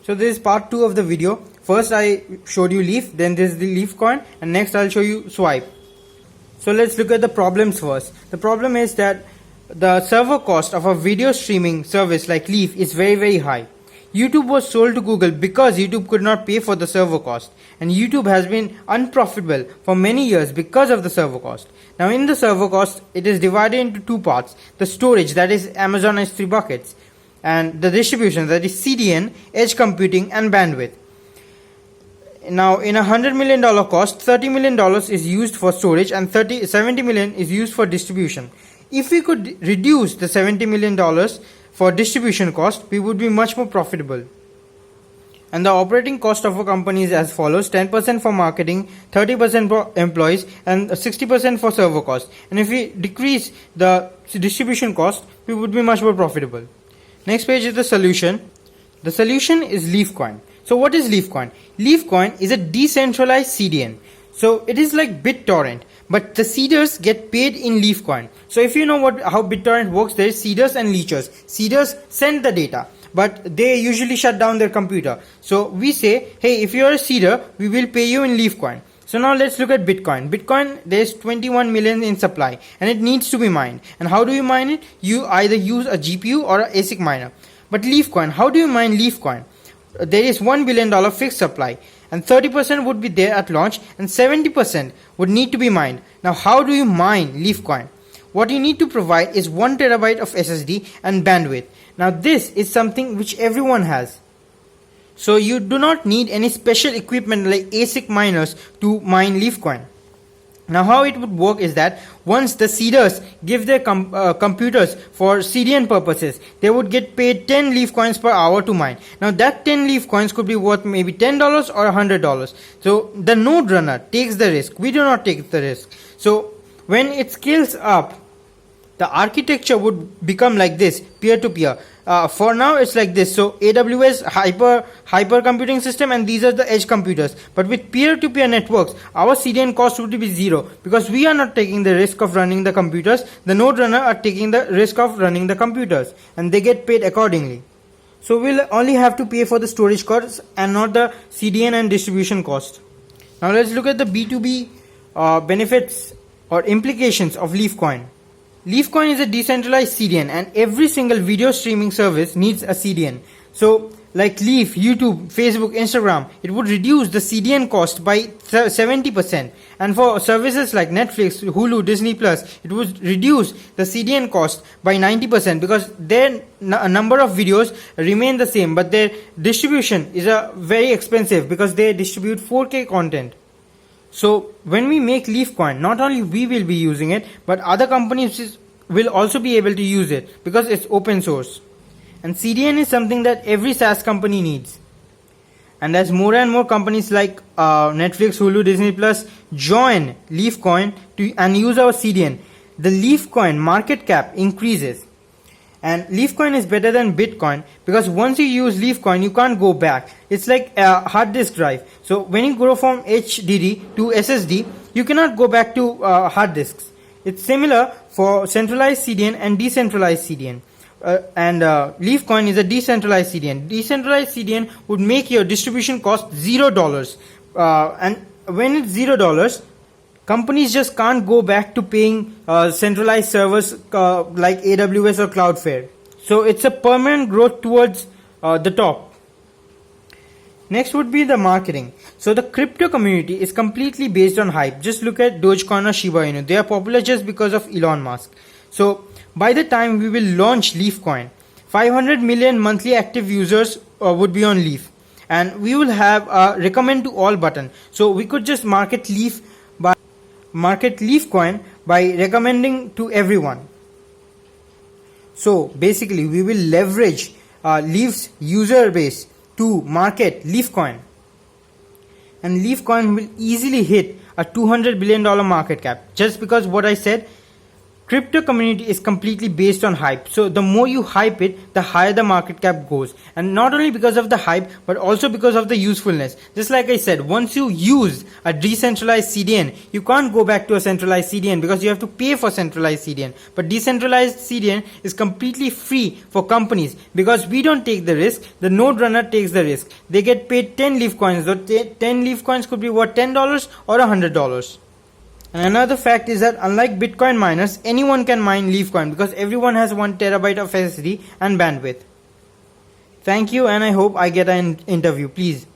So this is part 2 of the video. First I showed you Leaf, then this is the Leafcoin, and next I'll show you Swipe. So let's look at the problems first. The problem is that the server cost of a video streaming service like Leaf is very high. YouTube was sold to Google because YouTube could not pay for the server cost, and YouTube has been unprofitable for many years because of the server cost. Now in the server cost, it is divided into two parts: the storage, that is Amazon S3 buckets, and the distribution, that is CDN, edge computing, and bandwidth. Now in a $100 million cost, $30 million is used for storage and $70 million is used for distribution. If we could reduce the $70 million for distribution cost, we would be much more profitable. And the operating cost of a company is as follows: 10% for marketing, 30% for employees, and 60% for server cost. And if we decrease the distribution cost, we would be much more profitable. Next page is the solution. The solution is Leafcoin. So what is Leafcoin? Leafcoin is a decentralized CDN. So it is like BitTorrent, but the seeders get paid in Leafcoin. So if you know how BitTorrent works, there is seeders and leechers. Seeders send the data, but they usually shut down their computer. So we say, hey, if you are a seeder, we will pay you in Leafcoin. So now let's look at Bitcoin. Bitcoin, there's 21 million in supply and it needs to be mined. And how do you mine it? You either use a GPU or an ASIC miner. But Leafcoin, how do you mine Leafcoin? There is $1 billion fixed supply, and 30% would be there at launch and 70% would need to be mined. Now how do you mine Leafcoin? What you need to provide is 1 terabyte of SSD and bandwidth. Now this is something which everyone has. So you do not need any special equipment like ASIC miners to mine Leafcoin. Now how it would work is that once the seeders give their computers for CDN purposes, they would get paid 10 Leafcoins per hour to mine. Now that 10 Leafcoins could be worth maybe $10 or $100. So the node runner takes the risk. We do not take the risk. So when it scales up, the architecture would become like this, peer-to-peer. For now it's like this. So AWS hyper computing system, and these are the edge computers. But with peer-to-peer networks, our CDN cost would be zero because we are not taking the risk of running the computers. The node runner are taking the risk of running the computers, and they get paid accordingly. So we'll only have to pay for the storage costs and not the CDN and distribution cost. Now let's look at the B2B benefits or implications of Leafcoin. Leafcoin is a decentralized CDN, and every single video streaming service needs a CDN. So like Leaf, YouTube, Facebook, Instagram, it would reduce the CDN cost by 70%. And for services like Netflix, Hulu, Disney Plus, it would reduce the CDN cost by 90% because their number of videos remain the same, but their distribution is very expensive because they distribute 4K content. So when we make Leafcoin, not only we will be using it, but other companies will also be able to use it because it's open source. And CDN is something that every SaaS company needs. And as more and more companies like Netflix, Hulu, Disney Plus join Leafcoin and use our CDN, the Leafcoin market cap increases. And Leafcoin is better than Bitcoin because once you use Leafcoin, you can't go back. It's like a hard disk drive. So when you go from HDD to SSD, you cannot go back to hard disks. It's similar for centralized CDN and decentralized CDN. Leafcoin is a decentralized CDN. Decentralized CDN would make your distribution cost $0. And when it's $0, companies just can't go back to paying centralized servers like AWS or Cloudflare. So it's a permanent growth towards the top. Next would be the marketing. So the crypto community is completely based on hype. Just look at Dogecoin or Shiba Inu. They are popular just because of Elon Musk. So by the time we will launch Leafcoin, 500 million monthly active users would be on Leaf. And we will have a recommend to all button. So we could just market Leafcoin by recommending to everyone. So basically we will leverage Leaf's user base to market Leafcoin, and Leafcoin will easily hit a $200 billion market cap just because what I said, Crypto community is completely based on hype. So the more you hype it, the higher the market cap goes. And not only because of the hype, but also because of the usefulness. Just like I said, once you use a decentralized CDN, you can't go back to a centralized CDN because you have to pay for centralized CDN. But decentralized CDN is completely free for companies because we don't take the risk. The node runner takes the risk. They get paid 10 leaf coins. So 10 leaf coins could be worth $10 or $100. And another fact is that unlike Bitcoin miners, anyone can mine Leafcoin because everyone has 1 terabyte of SSD and bandwidth. Thank you, and I hope I get an interview. Please